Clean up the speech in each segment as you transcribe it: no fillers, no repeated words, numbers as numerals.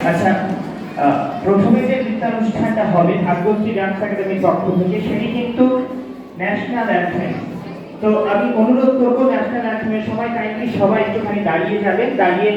আচ্ছা, প্রথমে যে নৃত্যানুষ্ঠানটা হবে ভাগ্যশ্রী ডান্স একাডেমির পক্ষ থেকে সেটি কিন্তু ন্যাশনাল অ্যান্থেম। তো আমি অনুরোধ করবো ন্যাশনাল অ্যান্থেমের সময় কাইন্ডলি সবাই একটুখানি দাঁড়িয়ে যাবেন, দাঁড়িয়ে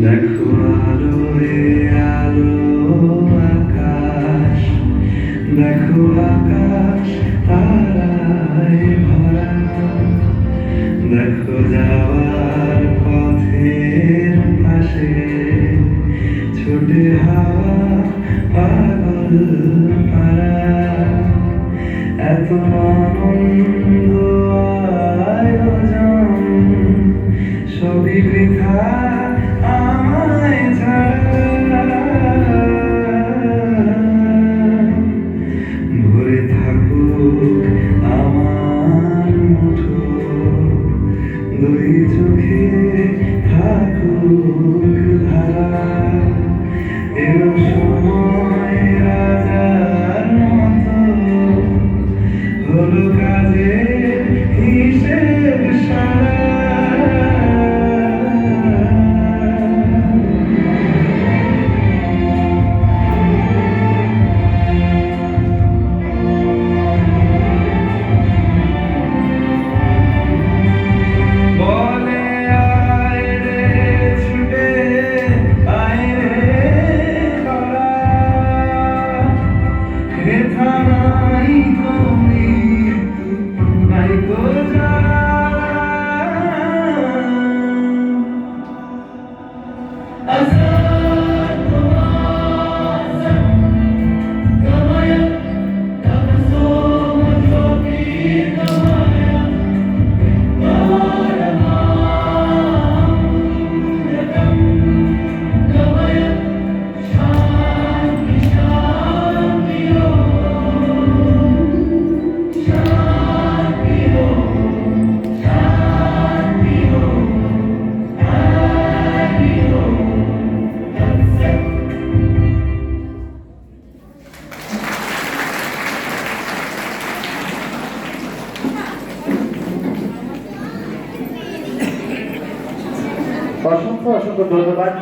দেখো আলোয় আলো আকাশ, দেখো আকাশ তারায় ভরা, দেখো যাওয়ার পথের পাশে ছুটে হাওয়া পাগল পারা, এত আনন্দ আয়োজন সবই বৃথা আমায় ছাড়া, ভরে থাকুক আমার মুঠো, দুই চোখে থাকুক ধারা, এলো সময় রাজার মতো, হলো কাজের হিসেব সারা। ছুটে আয় রে অসংখ্য অসংখ্য ধন্যবাদ।